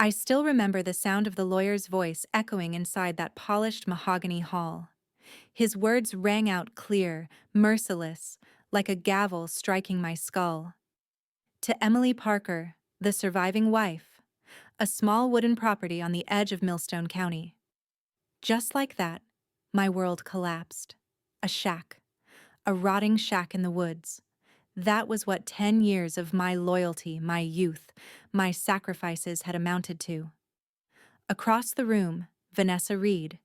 I still remember the sound of the lawyer's voice echoing inside that polished mahogany hall. His words rang out clear, merciless, like a gavel striking my skull. To Emily Parker, the surviving wife, a small wooden property on the edge of Millstone County. Just like that, my world collapsed. A shack. A rotting shack in the woods. That was what 10 years of my loyalty, my youth, my sacrifices had amounted to. Across the room, Vanessa Reed,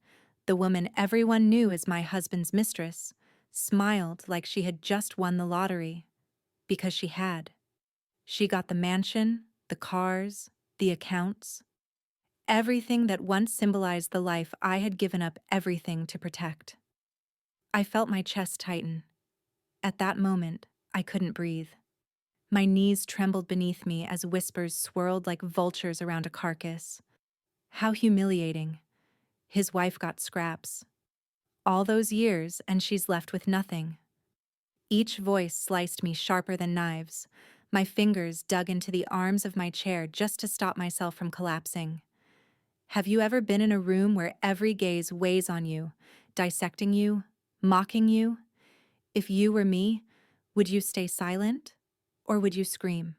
the woman everyone knew as my husband's mistress, smiled like she had just won the lottery. Because she had. She got the mansion, the cars, the accounts. Everything that once symbolized the life I had given up everything to protect. I felt my chest tighten. At that moment, I couldn't breathe. My knees trembled beneath me as whispers swirled like vultures around a carcass. How humiliating. His wife got scraps. All those years, and she's left with nothing. Each voice sliced me sharper than knives. My fingers dug into the arms of my chair just to stop myself from collapsing. Have you ever been in a room where every gaze weighs on you, dissecting you, mocking you? If you were me, would you stay silent, or would you scream?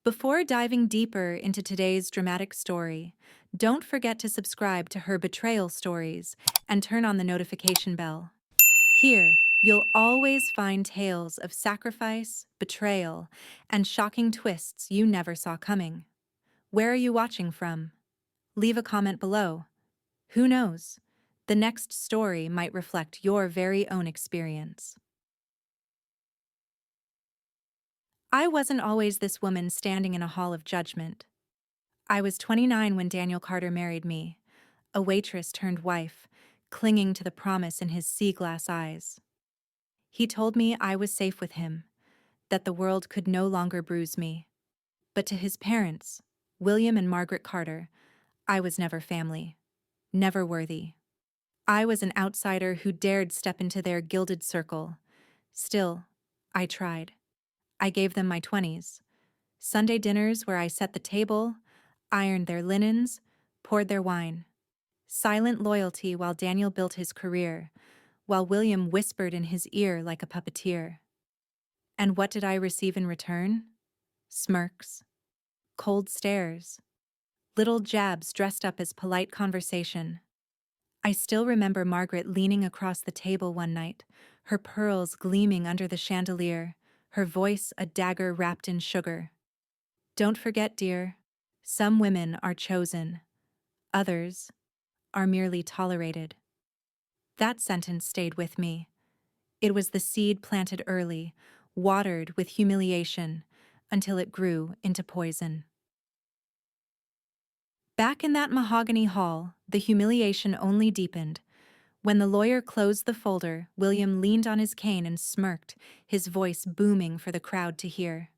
Before diving deeper into today's dramatic story, don't forget to subscribe to her betrayal stories and turn on the notification bell. Here, you'll always find tales of sacrifice, betrayal, and shocking twists you never saw coming. Where are you watching from? Leave a comment below. Who knows? The next story might reflect your very own experience. I wasn't always this woman standing in a hall of judgment. I was 29 when Daniel Carter married me, a waitress turned wife, clinging to the promise in his sea-glass eyes. He told me I was safe with him, that the world could no longer bruise me. But to his parents, William and Margaret Carter, I was never family, never worthy. I was an outsider who dared step into their gilded circle. Still, I tried. I gave them my 20s. Sunday dinners where I set the table, ironed their linens, poured their wine. Silent loyalty while Daniel built his career, while William whispered in his ear like a puppeteer. And what did I receive in return? Smirks, cold stares, little jabs dressed up as polite conversation. I still remember Margaret leaning across the table one night, her pearls gleaming under the chandelier, her voice a dagger wrapped in sugar. Don't forget, dear, some women are chosen, others are merely tolerated. That sentence stayed with me. It was the seed planted early, watered with humiliation, until it grew into poison. Back in that mahogany hall, the humiliation only deepened. When the lawyer closed the folder, William leaned on his cane and smirked, his voice booming for the crowd to hear.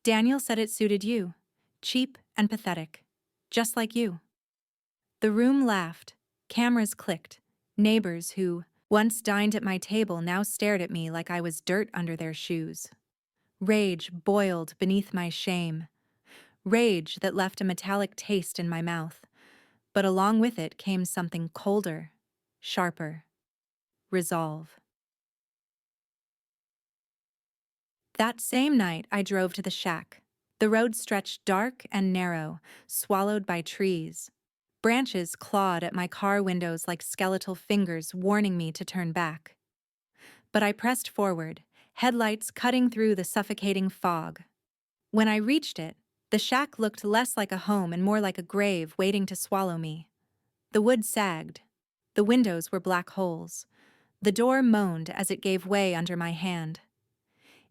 Daniel said it suited you. Cheap and pathetic. Just like you. The room laughed. Cameras clicked. Neighbors who once dined at my table now stared at me like I was dirt under their shoes. Rage boiled beneath my shame. Rage that left a metallic taste in my mouth. But along with it came something colder, sharper. Resolve. That same night, I drove to the shack. The road stretched dark and narrow, swallowed by trees. Branches clawed at my car windows like skeletal fingers warning me to turn back. But I pressed forward, headlights cutting through the suffocating fog. When I reached it, the shack looked less like a home and more like a grave waiting to swallow me. The wood sagged. The windows were black holes. The door moaned as it gave way under my hand.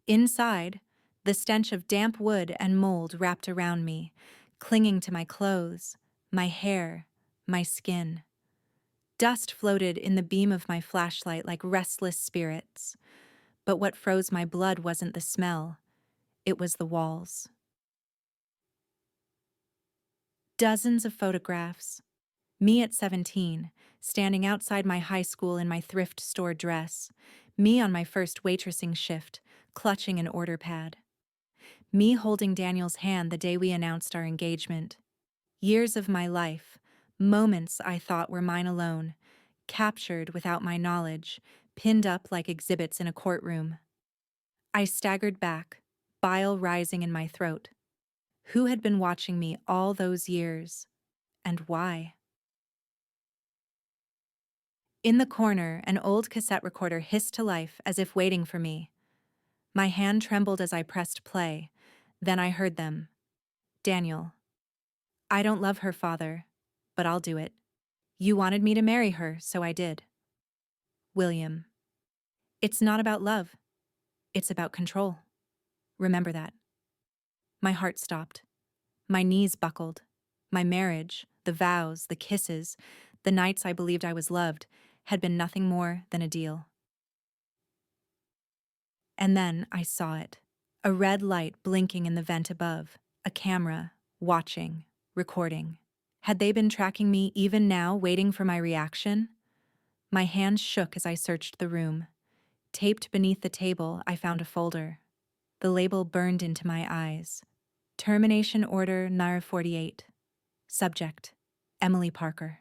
Inside, the stench of damp wood and mold wrapped around me, clinging to my clothes, my hair, my skin. Dust floated in the beam of my flashlight like restless spirits. But what froze my blood wasn't the smell. It was the walls. Dozens of photographs. Me at 17, standing outside my high school in my thrift store dress. Me on my first waitressing shift, clutching an order pad. Me holding Daniel's hand the day we announced our engagement. Years of my life, moments I thought were mine alone, captured without my knowledge, pinned up like exhibits in a courtroom. I staggered back, bile rising in my throat. Who had been watching me all those years? And why? In the corner, an old cassette recorder hissed to life as if waiting for me. My hand trembled as I pressed play. Then I heard them. Daniel. I don't love her, father, but I'll do it. You wanted me to marry her, so I did. William. It's not about love. It's about control. Remember that. My heart stopped. My knees buckled. My marriage, the vows, the kisses, the nights I believed I was loved, had been nothing more than a deal. And then I saw it. A red light blinking in the vent above. A camera, watching, recording. Had they been tracking me even now, waiting for my reaction? My hands shook as I searched the room. Taped beneath the table, I found a folder. The label burned into my eyes. Termination Order Heir 48. Subject: Emily Parker.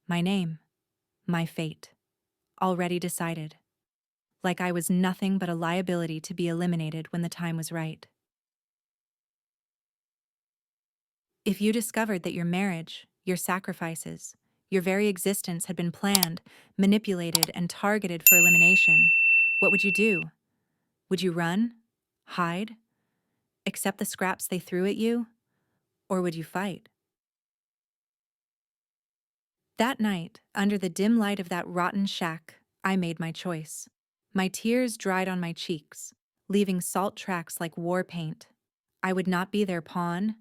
My name. My fate. Already decided. Like I was nothing but a liability to be eliminated when the time was right. If you discovered that your marriage, your sacrifices, your very existence had been planned, manipulated, and targeted for elimination, what would you do? Would you run? Hide? Accept the scraps they threw at you? Or would you fight? That night, under the dim light of that rotten shack, I made my choice. My tears dried on my cheeks, leaving salt tracks like war paint. I would not be their pawn.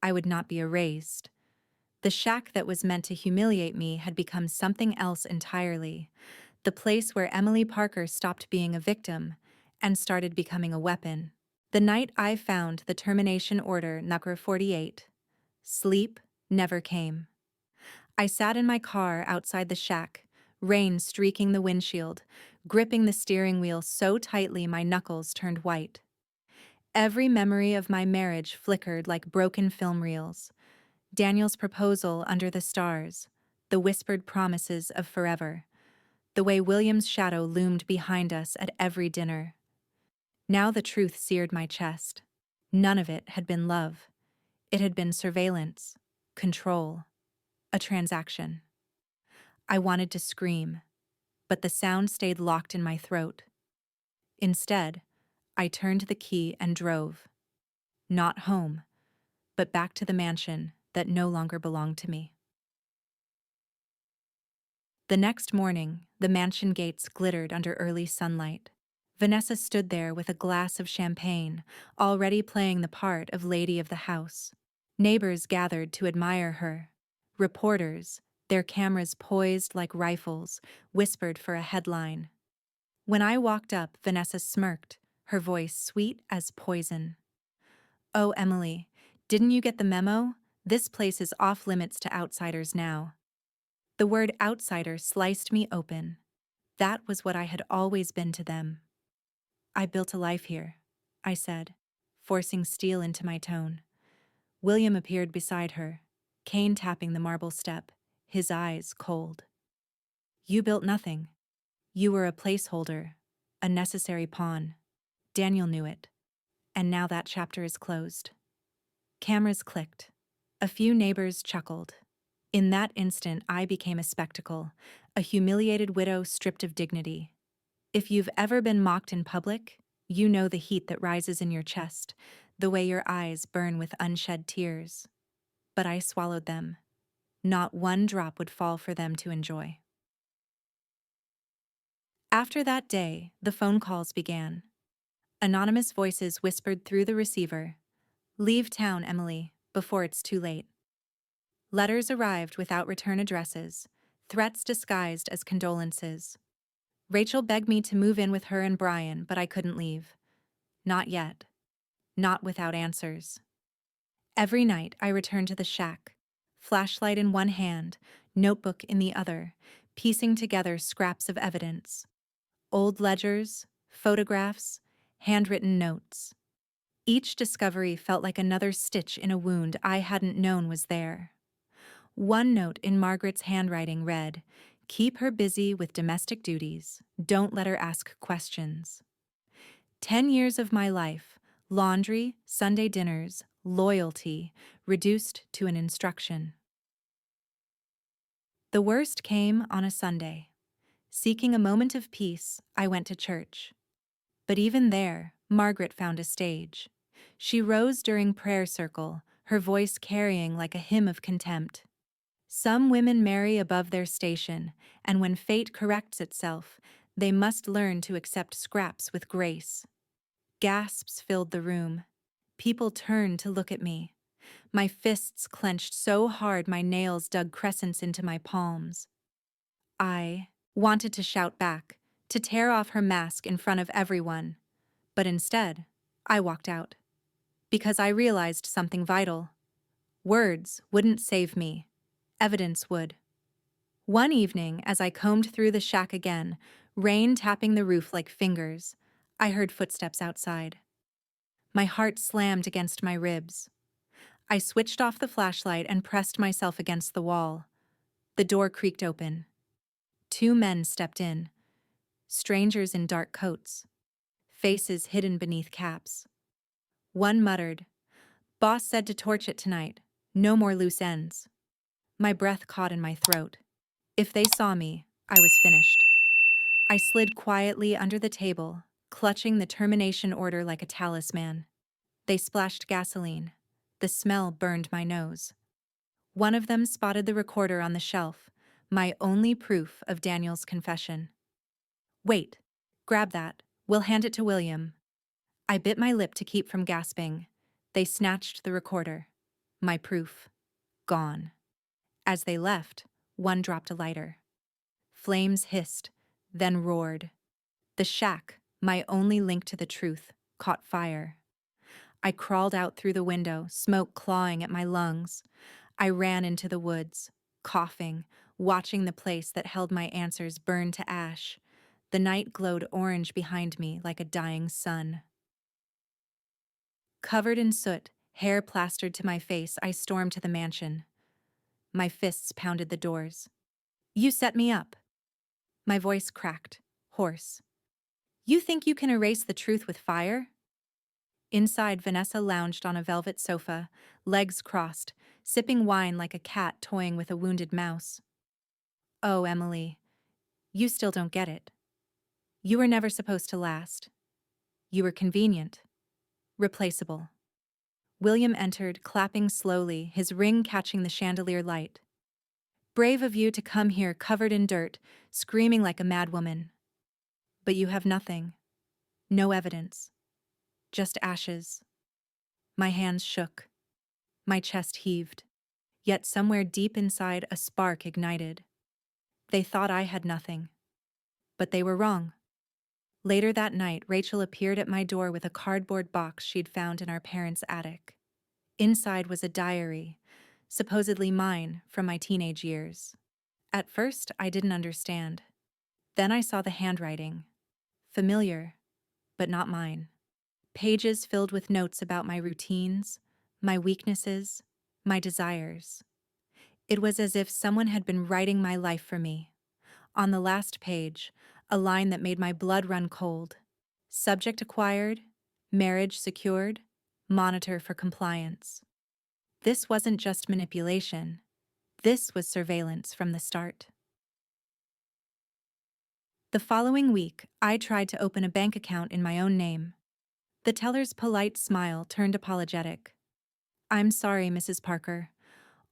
I would not be erased. The shack that was meant to humiliate me had become something else entirely. The place where Emily Parker stopped being a victim and started becoming a weapon. The night I found the Termination Order Number 48, sleep never came. I sat in my car outside the shack, rain streaking the windshield, gripping the steering wheel so tightly my knuckles turned white. Every memory of my marriage flickered like broken film reels. Daniel's proposal under the stars, the whispered promises of forever, the way William's shadow loomed behind us at every dinner. Now the truth seared my chest. None of it had been love. It had been surveillance, control, a transaction. I wanted to scream, but the sound stayed locked in my throat. Instead, I turned the key and drove. Not home, but back to the mansion that no longer belonged to me. The next morning, the mansion gates glittered under early sunlight. Vanessa stood there with a glass of champagne, already playing the part of lady of the house. Neighbors gathered to admire her. Reporters, their cameras poised like rifles, whispered for a headline. When I walked up, Vanessa smirked, her voice sweet as poison. "Oh, Emily, didn't you get the memo? This place is off limits to outsiders now." The word outsider sliced me open. That was what I had always been to them. "I built a life here," I said, forcing steel into my tone. William appeared beside her, cane tapping the marble step, his eyes cold. "You built nothing. You were a placeholder, a necessary pawn." Daniel knew it, and now that chapter is closed. Cameras clicked. A few neighbors chuckled. In that instant, I became a spectacle, a humiliated widow stripped of dignity. If you've ever been mocked in public, you know the heat that rises in your chest, the way your eyes burn with unshed tears. But I swallowed them. Not one drop would fall for them to enjoy. After that day, the phone calls began. Anonymous voices whispered through the receiver, "Leave town, Emily, before it's too late." Letters arrived without return addresses, threats disguised as condolences. Rachel begged me to move in with her and Brian, but I couldn't leave. Not yet. Not without answers. Every night I returned to the shack, flashlight in one hand, notebook in the other, piecing together scraps of evidence. Old ledgers, photographs, handwritten notes. Each discovery felt like another stitch in a wound I hadn't known was there. One note in Margaret's handwriting read, "Keep her busy with domestic duties. Don't let her ask questions." 10 years of my life, laundry, Sunday dinners, loyalty, reduced to an instruction. The worst came on a Sunday. Seeking a moment of peace, I went to church. But even there, Margaret found a stage. She rose during prayer circle, her voice carrying like a hymn of contempt. Some women marry above their station, and when fate corrects itself, they must learn to accept scraps with grace. Gasps filled the room. People turned to look at me. My fists clenched so hard my nails dug crescents into my palms. I wanted to shout back, to tear off her mask in front of everyone. But instead, I walked out. Because I realized something vital. Words wouldn't save me. Evidence would. One evening, as I combed through the shack again, rain tapping the roof like fingers, I heard footsteps outside. My heart slammed against my ribs. I switched off the flashlight and pressed myself against the wall. The door creaked open. 2 men stepped in. Strangers in dark coats. Faces hidden beneath caps. One muttered, "Boss said to torch it tonight. No more loose ends." My breath caught in my throat. If they saw me, I was finished. I slid quietly under the table, clutching the termination order like a talisman. They splashed gasoline. The smell burned my nose. One of them spotted the recorder on the shelf, my only proof of Daniel's confession. "Wait, grab that. We'll hand it to William." I bit my lip to keep from gasping. They snatched the recorder. My proof. Gone. As they left, one dropped a lighter. Flames hissed, then roared. The shack, my only link to the truth, caught fire. I crawled out through the window, smoke clawing at my lungs. I ran into the woods, coughing, watching the place that held my answers burn to ash. The night glowed orange behind me like a dying sun. Covered in soot, hair plastered to my face, I stormed to the mansion. My fists pounded the doors. "You set me up." My voice cracked, hoarse. "You think you can erase the truth with fire?" Inside, Vanessa lounged on a velvet sofa, legs crossed, sipping wine like a cat toying with a wounded mouse. "Oh, Emily, you still don't get it. You were never supposed to last. You were convenient. Replaceable." William entered, clapping slowly, his ring catching the chandelier light. "Brave of you to come here covered in dirt, screaming like a madwoman. But you have nothing. No evidence. Just ashes." My hands shook. My chest heaved. Yet somewhere deep inside a spark ignited. They thought I had nothing. But they were wrong. Later that night, Rachel appeared at my door with a cardboard box she'd found in our parents' attic. Inside was a diary, supposedly mine from my teenage years. At first, I didn't understand. Then I saw the handwriting. Familiar, but not mine. Pages filled with notes about my routines, my weaknesses, my desires. It was as if someone had been writing my life for me. On the last page, a line that made my blood run cold. Subject acquired, marriage secured, monitor for compliance. This wasn't just manipulation. This was surveillance from the start. The following week, I tried to open a bank account in my own name. The teller's polite smile turned apologetic. "I'm sorry, Mrs. Parker.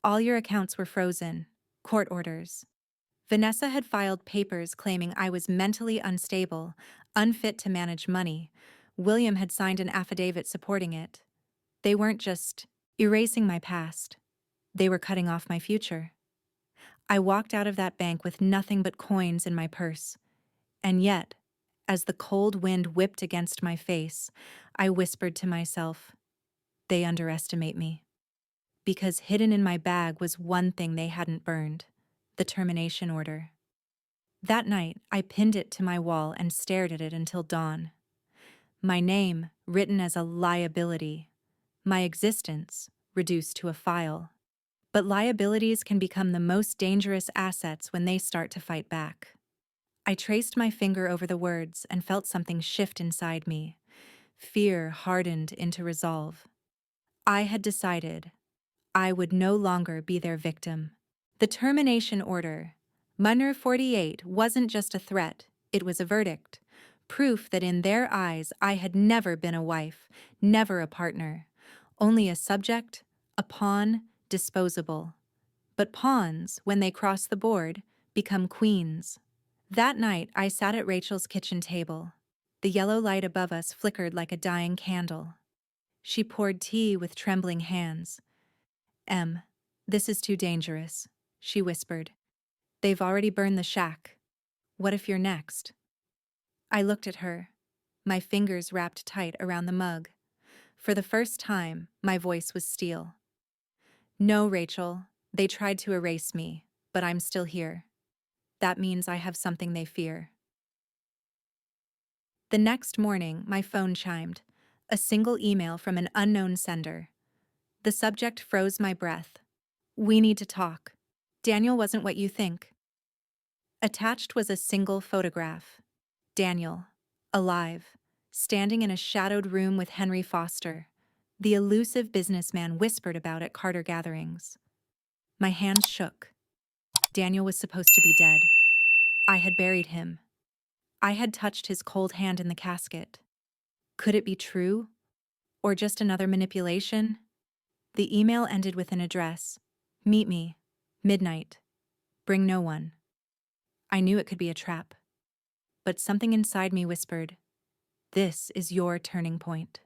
All your accounts were frozen. Court orders." Vanessa had filed papers claiming I was mentally unstable, unfit to manage money. William had signed an affidavit supporting it. They weren't just erasing my past. They were cutting off my future. I walked out of that bank with nothing but coins in my purse. And yet, as the cold wind whipped against my face, I whispered to myself, "They underestimate me." Because hidden in my bag was one thing they hadn't burned: the termination order. That night, I pinned it to my wall and stared at it until dawn. My name, written as a liability, my existence reduced to a file. But liabilities can become the most dangerous assets when they start to fight back. I traced my finger over the words and felt something shift inside me. Fear hardened into resolve. I had decided I would no longer be their victim. The termination order, Munner 48, wasn't just a threat, it was a verdict. Proof that in their eyes I had never been a wife, never a partner. Only a subject, a pawn, disposable. But pawns, when they cross the board, become queens. That night I sat at Rachel's kitchen table. The yellow light above us flickered like a dying candle. She poured tea with trembling hands. "Em, this is too dangerous," she whispered. "They've already burned the shack. What if you're next?" I looked at her, my fingers wrapped tight around the mug. For the first time, my voice was steel. "No, Rachel, they tried to erase me, but I'm still here. That means I have something they fear." The next morning, my phone chimed. A single email from an unknown sender. The subject froze my breath. "We need to talk. Daniel wasn't what you think." Attached was a single photograph. Daniel, alive, standing in a shadowed room with Henry Foster, the elusive businessman whispered about at Carter gatherings. My hands shook. Daniel was supposed to be dead. I had buried him. I had touched his cold hand in the casket. Could it be true? Or just another manipulation? The email ended with an address. "Meet me. Midnight. Bring no one." I knew it could be a trap. But something inside me whispered, "This is your turning point."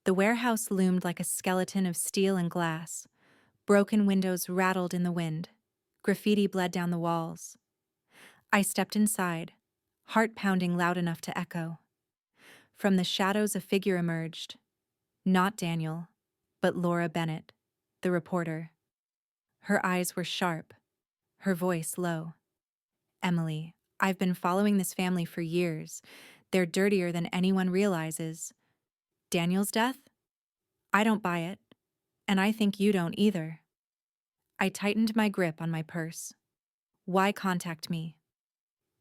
The warehouse loomed like a skeleton of steel and glass. Broken windows rattled in the wind. Graffiti bled down the walls. I stepped inside, heart pounding loud enough to echo. From the shadows a figure emerged. Not Daniel, but Laura Bennett, the reporter. Her eyes were sharp, her voice low. "Emily, I've been following this family for years. They're dirtier than anyone realizes. Daniel's death? I don't buy it, and I think you don't either." I tightened my grip on my purse. "Why contact me?"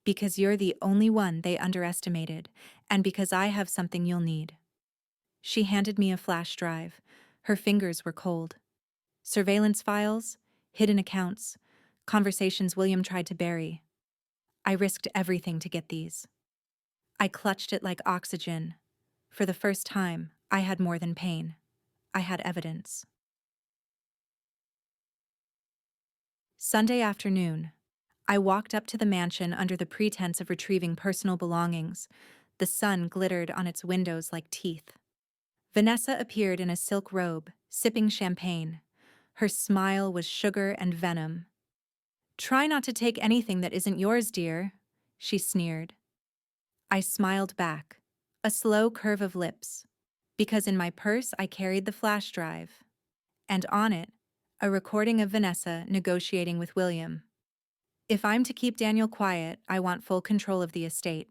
"Because you're the only one they underestimated, and because I have something you'll need." She handed me a flash drive. Her fingers were cold. Surveillance files, hidden accounts, conversations William tried to bury. I risked everything to get these. I clutched it like oxygen. For the first time, I had more than pain. I had evidence. Sunday afternoon. I walked up to the mansion under the pretense of retrieving personal belongings. The sun glittered on its windows like teeth. Vanessa appeared in a silk robe, sipping champagne. Her smile was sugar and venom. "Try not to take anything that isn't yours, dear," she sneered. I smiled back, a slow curve of lips, because in my purse I carried the flash drive, and on it, a recording of Vanessa negotiating with William. "If I'm to keep Daniel quiet, I want full control of the estate."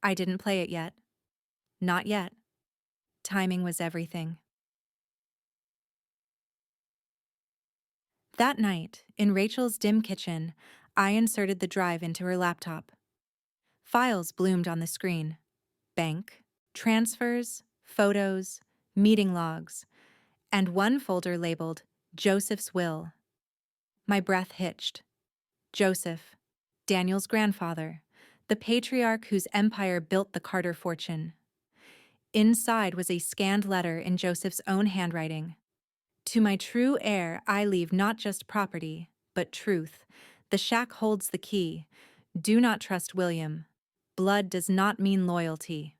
I didn't play it yet. Not yet. Timing was everything. That night, in Rachel's dim kitchen, I inserted the drive into her laptop. Files bloomed on the screen. Bank, transfers, photos, meeting logs, and one folder labeled Joseph's Will. My breath hitched. Joseph, Daniel's grandfather, the patriarch whose empire built the Carter fortune. Inside was a scanned letter in Joseph's own handwriting. "To my true heir I leave not just property, but truth. The shack holds the key. Do not trust William. Blood does not mean loyalty."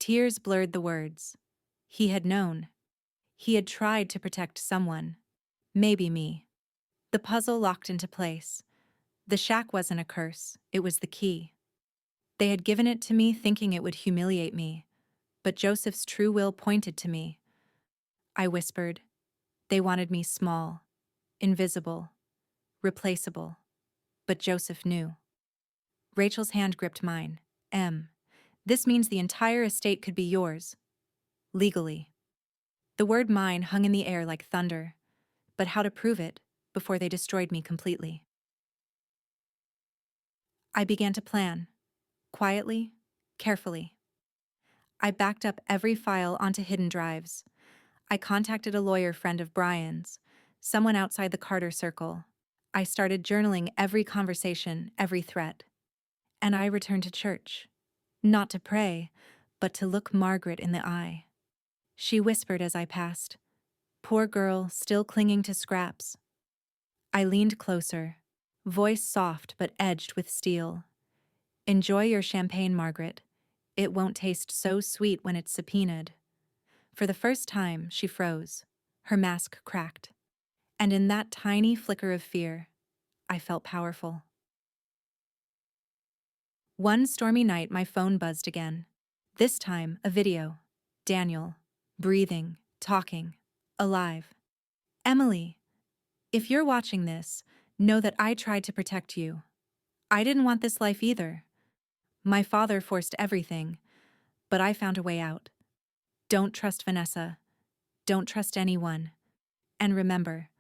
Tears blurred the words. He had known. He had tried to protect someone. Maybe me. The puzzle locked into place. The shack wasn't a curse, it was the key. They had given it to me thinking it would humiliate me, but Joseph's true will pointed to me. I whispered. They wanted me small, invisible, replaceable. But Joseph knew. Rachel's hand gripped mine. "Em, This means the entire estate could be yours, legally. The word mine hung in the air like thunder, but how to prove it before they destroyed me completely? I began to plan, quietly, carefully. I backed up every file onto hidden drives. I contacted a lawyer friend of Brian's, someone outside the Carter circle. I started journaling every conversation, every threat. And I returned to church, not to pray, but to look Margaret in the eye. She whispered as I passed, "Poor girl, still clinging to scraps." I leaned closer, voice soft but edged with steel. "Enjoy your champagne, Margaret. It won't taste so sweet when it's subpoenaed." For the first time, she froze. Her mask cracked. And in that tiny flicker of fear, I felt powerful. One stormy night, my phone buzzed again. This time, a video. Daniel. Breathing, talking, alive. "Emily, if you're watching this, know that I tried to protect you. I didn't want this life either. My father forced everything, but I found a way out. Don't trust Vanessa. Don't trust anyone. And remember,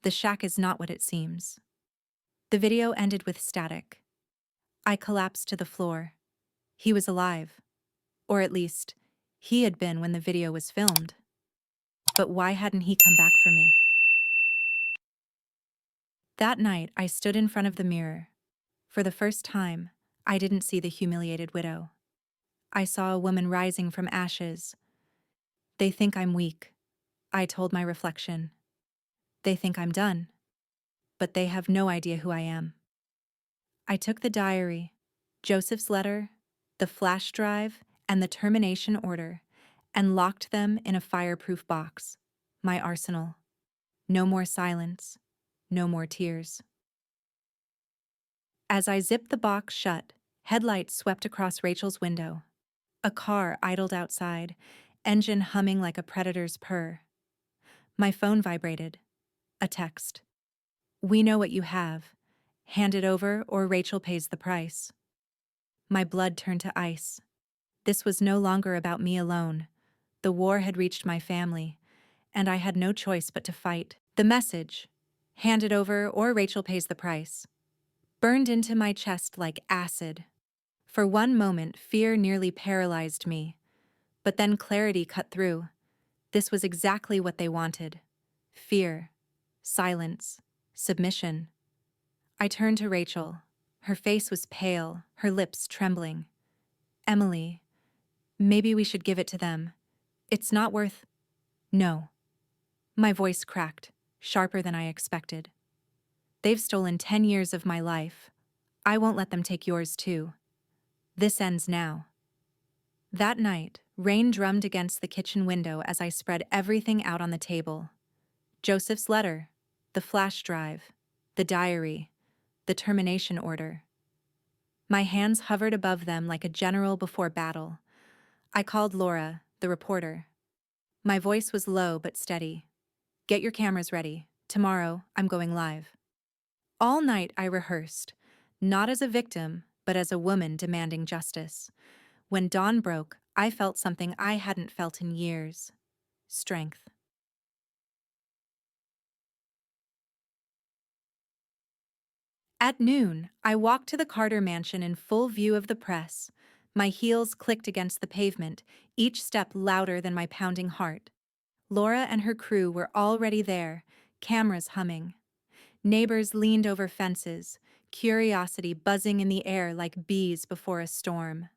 the shack is not what it seems." The video ended with static. I collapsed to the floor. He was alive. Or at least, he had been when the video was filmed. But why hadn't he come back for me? That night, I stood in front of the mirror. For the first time, I didn't see the humiliated widow. I saw a woman rising from ashes. "They think I'm weak," I told my reflection. "They think I'm done. But they have no idea who I am." I took the diary, Joseph's letter, the flash drive, and the termination order, and locked them in a fireproof box, my arsenal. No more silence, no more tears. As I zipped the box shut, headlights swept across Rachel's window. A car idled outside, engine humming like a predator's purr. My phone vibrated. A text. "We know what you have. Hand it over or Rachel pays the price." My blood turned to ice. This was no longer about me alone. The war had reached my family, and I had no choice but to fight. The message, "Hand it over or Rachel pays the price," burned into my chest like acid. For one moment, fear nearly paralyzed me, but then clarity cut through. This was exactly what they wanted. Fear, silence, submission. I turned to Rachel. Her face was pale, her lips trembling. "Emily, maybe we should give it to them. It's not worth—" "No." My voice cracked, sharper than I expected. "They've stolen 10 years of my life. I won't let them take yours too. This ends now." That night, rain drummed against the kitchen window as I spread everything out on the table. Joseph's letter, the flash drive, the diary, the termination order. My hands hovered above them like a general before battle. I called Laura, the reporter. My voice was low but steady. "Get your cameras ready. Tomorrow, I'm going live." All night I rehearsed, not as a victim, but as a woman demanding justice. When dawn broke, I felt something I hadn't felt in years. Strength. At noon, I walked to the Carter mansion in full view of the press. My heels clicked against the pavement, each step louder than my pounding heart. Laura and her crew were already there, cameras humming. Neighbors leaned over fences, curiosity buzzing in the air like bees before a storm.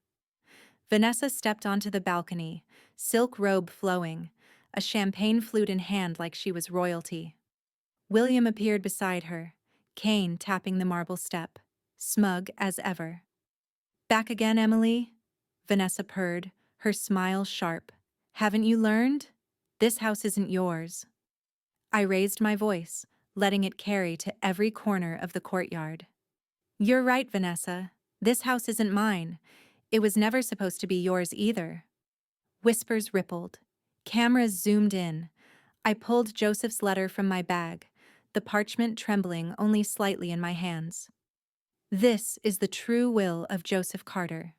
Vanessa stepped onto the balcony, silk robe flowing, a champagne flute in hand like she was royalty. William appeared beside her, cane tapping the marble step, smug as ever. "Back again, Emily?" Vanessa purred, her smile sharp. "Haven't you learned? This house isn't yours." I raised my voice, letting it carry to every corner of the courtyard. "You're right, Vanessa. This house isn't mine. It was never supposed to be yours either." Whispers rippled. Cameras zoomed in. I pulled Joseph's letter from my bag, the parchment trembling only slightly in my hands. "This is the true will of Joseph Carter.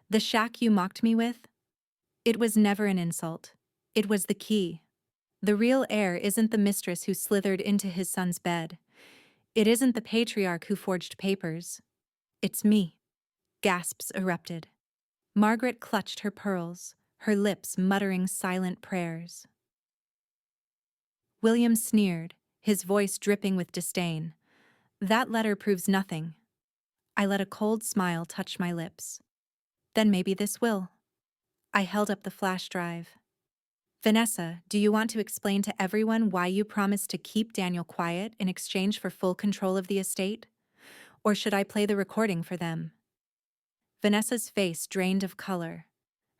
The shack you mocked me with? It was never an insult. It was the key. The real heir isn't the mistress who slithered into his son's bed. It isn't the patriarch who forged papers. It's me. Gasps erupted. Margaret clutched her pearls, her lips muttering silent prayers. William sneered, his voice dripping with disdain. That letter proves nothing. I let a cold smile touch my lips. Then maybe this will. I held up the flash drive. Vanessa, do you want to explain to everyone why you promised to keep Daniel quiet in exchange for full control of the estate? Or should I play the recording for them? Vanessa's face drained of color.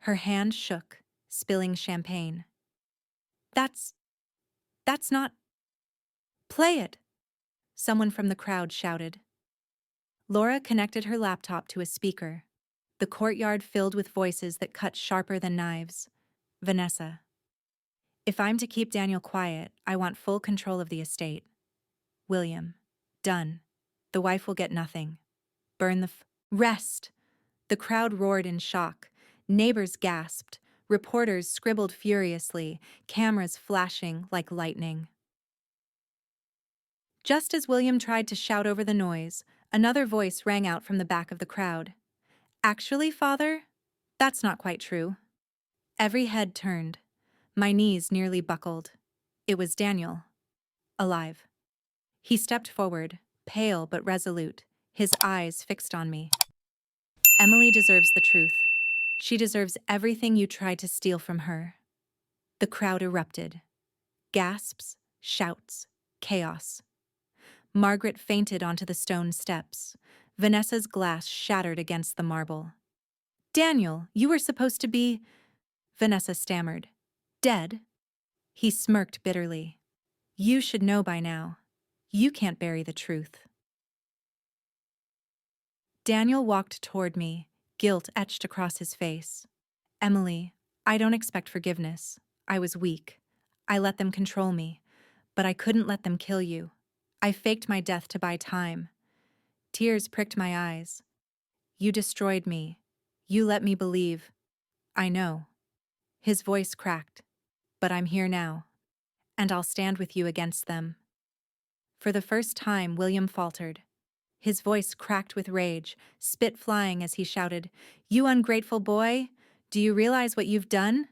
Her hand shook, spilling champagne. That's not... Play it! Someone from the crowd shouted. Laura connected her laptop to a speaker. The courtyard filled with voices that cut sharper than knives. Vanessa. If I'm to keep Daniel quiet, I want full control of the estate. William. Done. The wife will get nothing. Burn the Rest! The crowd roared in shock. Neighbors gasped. Reporters scribbled furiously, cameras flashing like lightning. Just as William tried to shout over the noise, another voice rang out from the back of the crowd. Actually, father? That's not quite true. Every head turned. My knees nearly buckled. It was Daniel. Alive. He stepped forward, pale but resolute, his eyes fixed on me. Emily deserves the truth. She deserves everything you tried to steal from her. The crowd erupted. Gasps, shouts, chaos. Margaret fainted onto the stone steps. Vanessa's glass shattered against the marble. Daniel, you were supposed to be... Vanessa stammered. Dead? He smirked bitterly. You should know by now. You can't bury the truth. Daniel walked toward me, guilt etched across his face. Emily, I don't expect forgiveness. I was weak. I let them control me, but I couldn't let them kill you. I faked my death to buy time. Tears pricked my eyes. You destroyed me. You let me believe. I know. His voice cracked. But I'm here now. And I'll stand with you against them. For the first time, William faltered. His voice cracked with rage, spit flying as he shouted, You ungrateful boy! Do you realize what you've done?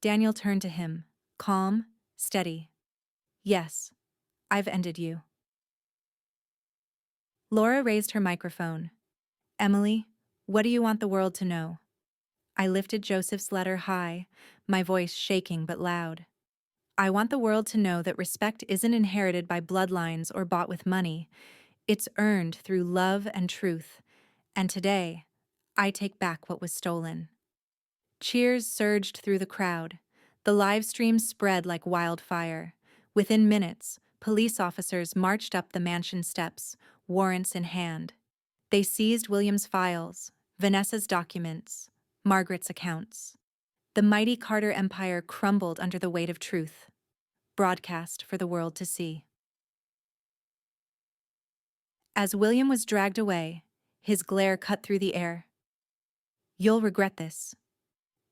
Daniel turned to him, calm, steady. Yes, I've ended you. Laura raised her microphone. Emily, what do you want the world to know? I lifted Joseph's letter high, my voice shaking but loud. I want the world to know that respect isn't inherited by bloodlines or bought with money. It's earned through love and truth. And today, I take back what was stolen. Cheers surged through the crowd. The live stream spread like wildfire. Within minutes, police officers marched up the mansion steps, warrants in hand. They seized William's files, Vanessa's documents, Margaret's accounts. The mighty Carter empire crumbled under the weight of truth, broadcast for the world to see. As William was dragged away, his glare cut through the air. You'll regret this.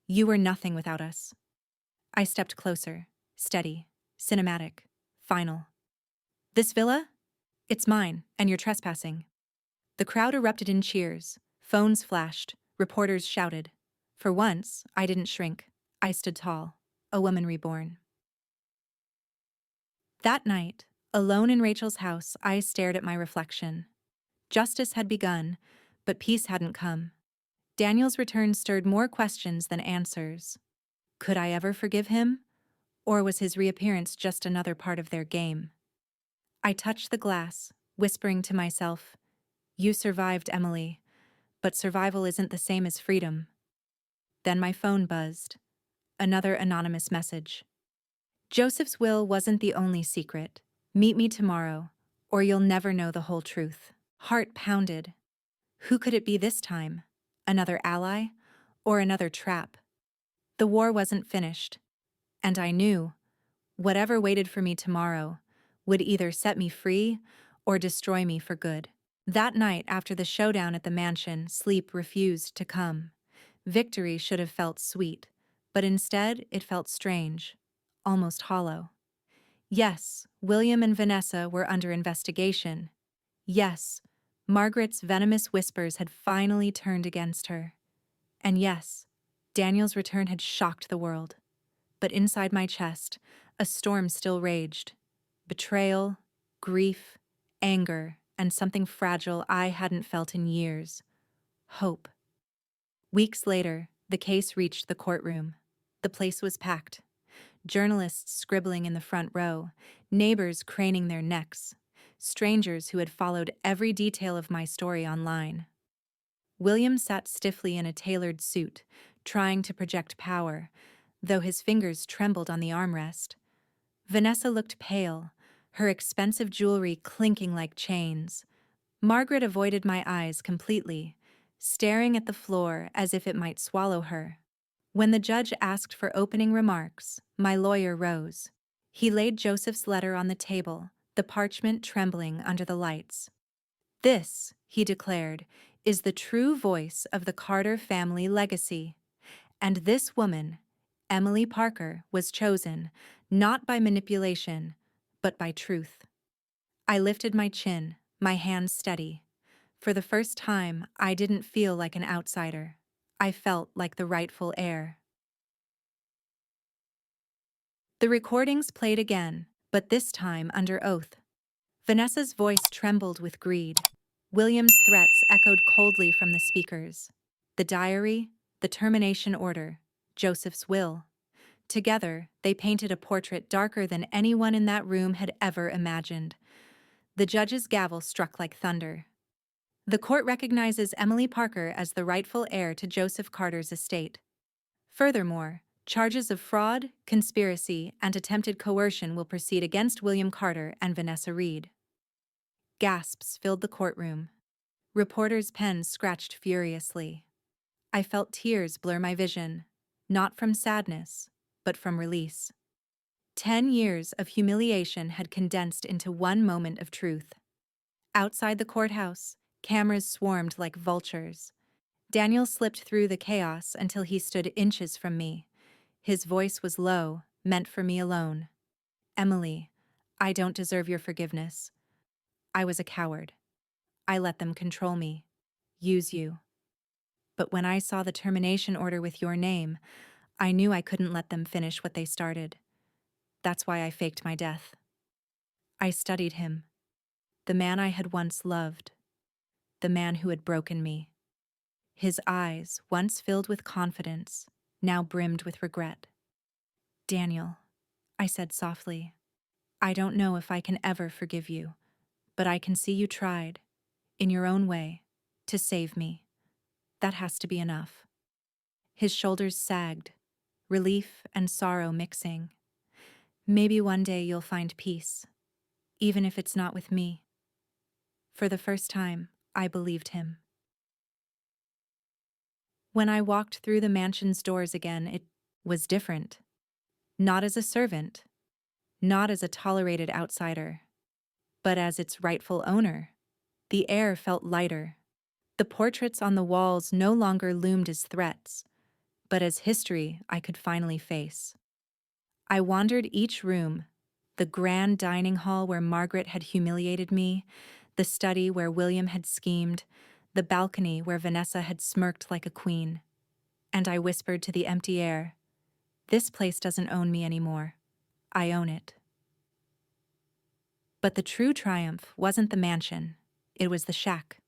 You were nothing without us. I stepped closer, steady, cinematic, final. This villa? It's mine, and you're trespassing. The crowd erupted in cheers, phones flashed, reporters shouted. For once, I didn't shrink. I stood tall, a woman reborn. That night, alone in Rachel's house, I stared at my reflection. Justice had begun, but peace hadn't come. Daniel's return stirred more questions than answers. Could I ever forgive him? Or was his reappearance just another part of their game? I touched the glass, whispering to myself, You survived, Emily, but survival isn't the same as freedom. Then my phone buzzed. Another anonymous message. Joseph's will wasn't the only secret. Meet me tomorrow, or you'll never know the whole truth. Heart pounded. Who could it be this time? Another ally? Or another trap? The war wasn't finished. And I knew, whatever waited for me tomorrow would either set me free or destroy me for good. That night after the showdown at the mansion, sleep refused to come. Victory should have felt sweet, but instead it felt strange, almost hollow. Yes, William and Vanessa were under investigation. Yes, Margaret's venomous whispers had finally turned against her. And yes, Daniel's return had shocked the world. But inside my chest, a storm still raged. Betrayal, grief, anger, and something fragile I hadn't felt in years. Hope. Weeks later, the case reached the courtroom. The place was packed. Journalists scribbling in the front row, neighbors craning their necks, strangers who had followed every detail of my story online. William sat stiffly in a tailored suit, trying to project power, though his fingers trembled on the armrest. Vanessa looked pale, her expensive jewelry clinking like chains. Margaret avoided my eyes completely, staring at the floor as if it might swallow her. When the judge asked for opening remarks, my lawyer rose. He laid Joseph's letter on the table, the parchment trembling under the lights. "This," he declared, "is the true voice of the Carter family legacy. And this woman, Emily Parker, was chosen, not by manipulation, but by truth." I lifted my chin, my hands steady. For the first time, I didn't feel like an outsider. I felt like the rightful heir. The recordings played again, but this time under oath. Vanessa's voice trembled with greed. William's threats echoed coldly from the speakers. The diary, the termination order, Joseph's will. Together, they painted a portrait darker than anyone in that room had ever imagined. The judge's gavel struck like thunder. The court recognizes Emily Parker as the rightful heir to Joseph Carter's estate. Furthermore, charges of fraud, conspiracy, and attempted coercion will proceed against William Carter and Vanessa Reed. Gasps filled the courtroom. Reporters' pens scratched furiously. I felt tears blur my vision, not from sadness, but from release. 10 years of humiliation had condensed into one moment of truth. Outside the courthouse, cameras swarmed like vultures. Daniel slipped through the chaos until he stood inches from me. His voice was low, meant for me alone. "Emily, I don't deserve your forgiveness. I was a coward. I let them control me, use you. But when I saw the termination order with your name, I knew I couldn't let them finish what they started. That's why I faked my death." I studied him, the man I had once loved, the man who had broken me. His eyes, once filled with confidence, now brimmed with regret. "Daniel," I said softly, "I don't know if I can ever forgive you, but I can see you tried, in your own way, to save me. That has to be enough." His shoulders sagged, relief and sorrow mixing. "Maybe one day you'll find peace, even if it's not with me." For the first time, I believed him. When I walked through the mansion's doors again, it was different. Not as a servant, not as a tolerated outsider, but as its rightful owner. The air felt lighter. The portraits on the walls no longer loomed as threats, but as history I could finally face. I wandered each room, the grand dining hall where Margaret had humiliated me, the study where William had schemed, the balcony where Vanessa had smirked like a queen. And I whispered to the empty air, "This place doesn't own me anymore. I own it." But the true triumph wasn't the mansion, it was the shack.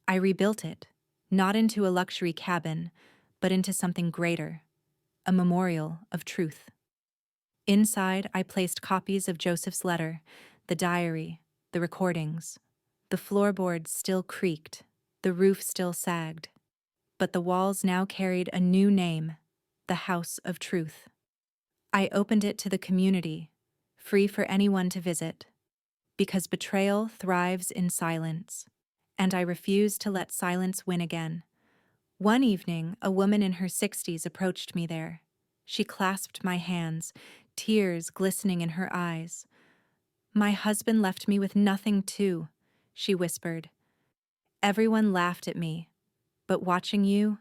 I rebuilt it, not into a luxury cabin, but into something greater, a memorial of truth. Inside, I placed copies of Joseph's letter, the diary, the recordings. The floorboards still creaked, the roof still sagged, but the walls now carried a new name, the House of Truth. I opened it to the community, free for anyone to visit, because betrayal thrives in silence, and I refuse to let silence win again. One evening, a woman in her 60s approached me there. She clasped my hands, tears glistening in her eyes. "My husband left me with nothing too," she whispered. "Everyone laughed at me, but watching you,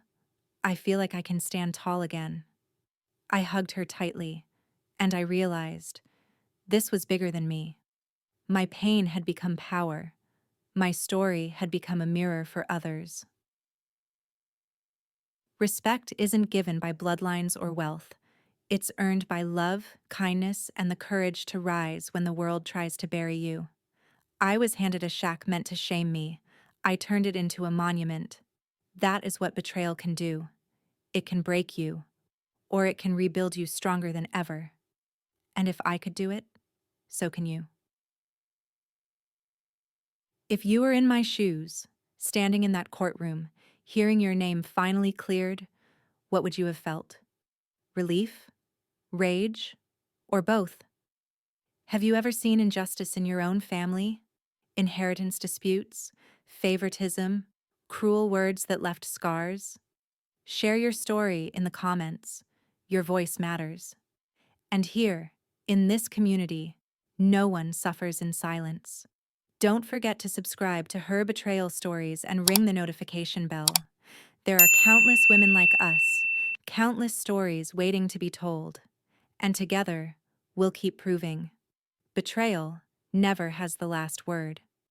I feel like I can stand tall again. I hugged her tightly, and I realized this was bigger than me. My pain had become power. My story had become a mirror for others. Respect isn't given by bloodlines or wealth. It's earned by love, kindness, and the courage to rise when the world tries to bury you. I was handed a shack meant to shame me. I turned it into a monument. That is what betrayal can do. It can break you, or it can rebuild you stronger than ever. And if I could do it, so can you. If you were in my shoes, standing in that courtroom, hearing your name finally cleared, what would you have felt? Relief? Rage? Or both? Have you ever seen injustice in your own family? Inheritance disputes? Favoritism? Cruel words that left scars? Share your story in the comments. Your voice matters. And here, in this community, no one suffers in silence. Don't forget to subscribe to Her Betrayal Stories and ring the notification bell. There are countless women like us, countless stories waiting to be told. And together, we'll keep proving betrayal never has the last word.